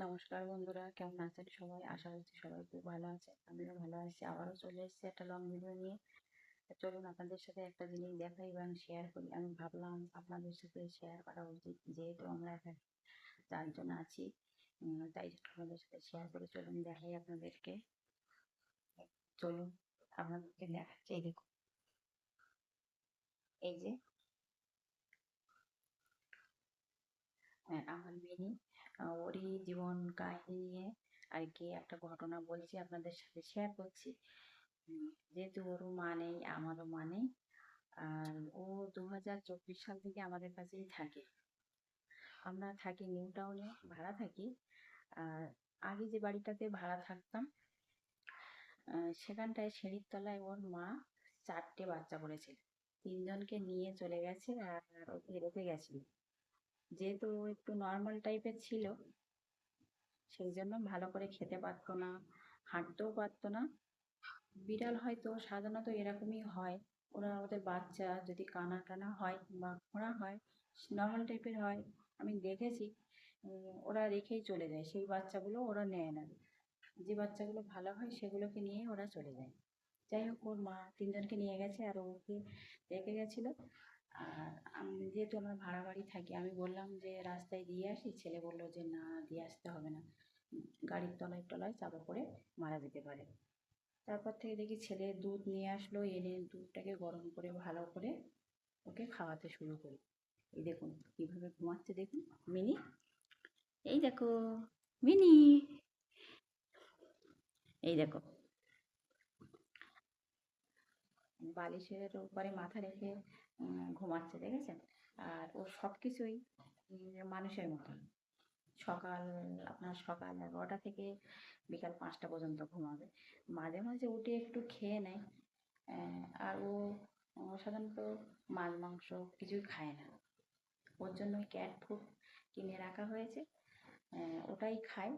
নমস্কার বন্ধুরা, কেমন আছেন সবাই? আশা করছি সবাই খুব ভালো আছে। আমিও ভালো আছি। আবারও চলে এসেছি একটা লং ভিডিও নিয়ে। চলুন আপনাদের সাথে একটা জিনিস দেখাই এবং শেয়ার করি। আমি ভাবলাম আপনাদের সাথে শেয়ার করা উচিত, যেহেতু আমরা এখানে চারজন আছি। তাই জন্য আপনাদের সাথে শেয়ার করে চলুন দেখাই আপনাদেরকে। চলুন আপনাদেরকে দেখাচ্ছি। এই দেখুন, এই যে আমার মিনি, ওরই জীবন কাহিনী নিয়ে আর কি একটা ঘটনা বলছি, আপনাদের সাথে শেয়ার করছি। যেহেতু ওরও মা নেই, আমারও মা নেই, আর ও 2024 সাল থেকে আমাদের কাছেই থাকে। আমরা থাকি নিউ টাউনে, ভাড়া থাকি। আর আগে যে বাড়িটাতে ভাড়া থাকতাম, সেখানটায় সিঁড়ির তলায় ওর মা 4টে বাচ্চা করেছিল। 3জনকে নিয়ে চলে গেছে আর ওকে রেখে গেছিল। যেহেতু ও একটু নর্মাল টাইপের ছিল, সেই জন্য ভালো করে খেতে পারতো না, হাঁটতেও পারতো না। বিড়াল হয়তো সাধারণত এরকমই হয়, ওরা ওদের বাচ্চা যদি কানা টানা হয় বা খোঁড়া হয়, নর্মাল টাইপের হয়, আমি দেখেছি। ওরা রেখেই চলে যায়, সেই বাচ্চাগুলো ওরা নেয় না। যে বাচ্চাগুলো ভালো হয় সেগুলোকে নিয়ে ওরা চলে যায়। যাই হোক, ওর মা 3জনকে নিয়ে গেছে আর ওকে রেখে গেছিলো। আর আমি যেহেতু আমরা ভাড়া বাড়ি থাকি, আমি বললাম যে রাস্তায় দিয়ে আসি। ছেলে বললো যে না, দিয়ে আসতে হবে না, গাড়ির তলায় টলায় চাপা পড়ে মারা যেতে পারে। তারপর থেকে দেখি ছেলে দুধ নিয়ে আসলো, এনে দুধটাকে গরম করে ভালো করে ওকে খাওয়াতে শুরু করি। এই দেখুন কিভাবে ঘুমাচ্ছে, দেখুন মিনি, এই দেখো মিনি, এই দেখো বালিশের উপরে মাথা রেখে ঘুমাচ্ছে, দেখেছেন? আর ও সব কিছুই মানুষের মতন। সকাল সকাল 11টা থেকে বিকাল 5টা পর্যন্ত ঘুমাবে। মাঝে মাঝে উঠে একটু খেয়ে নেয়। আর ও সাধারণত মাছ মাংস কিছুই খায় না। ওর জন্য ক্যাট ফুড কিনে রাখা হয়েছে, ওটাই খায়।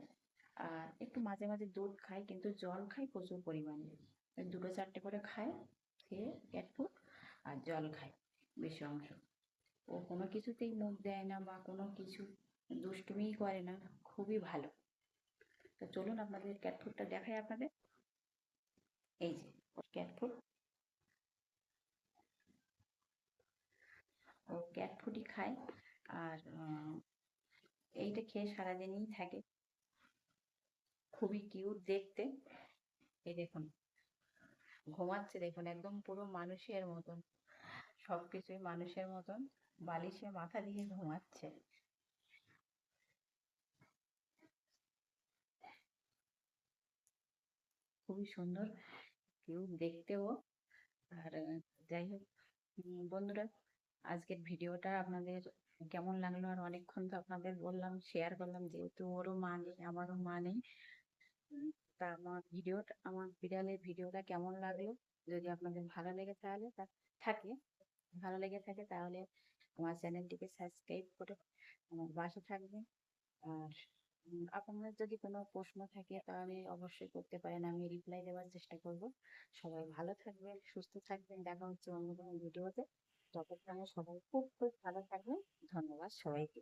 আর একটু মাঝে মাঝে দুধ খায়, কিন্তু জল খায় প্রচুর পরিমাণে। 2-4টে করে খায়, খেয়ে ক্যাট ফুড আর জল খায় বেশি অংশ। ও কোনো কিছুতেই মুখ দেয় না বা কোনো কিছু দুষ্টুমিই করে না, খুবই ভালো। তো চলুন আপনাদের ক্যাট ফুডটা দেখাই আপনাদের। এই যে ওর ক্যাট ফুড, ও ক্যাট ফুডই খায়। আর এইটা খেয়ে সারাদিনই থাকে, খুবই কিউট দেখতে। এই দেখুন ঘুমাচ্ছে, দেখুন একদম পুরো মানুষের মতন, সবকিছুই মানুষের মতন, বালিশে মাথা দিয়ে ঘুমাচ্ছে। খুবই সুন্দর, কিউট দেখতেও। আর যাই হোক, বন্ধুরা, আজকের ভিডিওটা আপনাদের কেমন লাগলো? আর অনেকক্ষণ তো আপনাদের বললাম, শেয়ার করলাম, যেহেতু ওরও মা নেই, আমারও মা নেই। তা আমার বিড়ালের ভিডিওটা কেমন লাগলো? যদি আপনাদের ভালো লেগে থাকে ভালো লেগে থাকে, তাহলে আমার চ্যানেলটিকে সাবস্ক্রাইব করে আমার পাশে থাকবেন। আর আপনাদের যদি কোনো প্রশ্ন থাকে তাহলে অবশ্যই করতে পারেন, আমি রিপ্লাই দেওয়ার চেষ্টা করব। সবাই ভালো থাকবেন, সুস্থ থাকবেন, দেখা হচ্ছে অন্য কোনো ভিডিওতে। ততক্ষণে সবাই খুব খুব ভালো থাকবেন। ধন্যবাদ সবাইকে।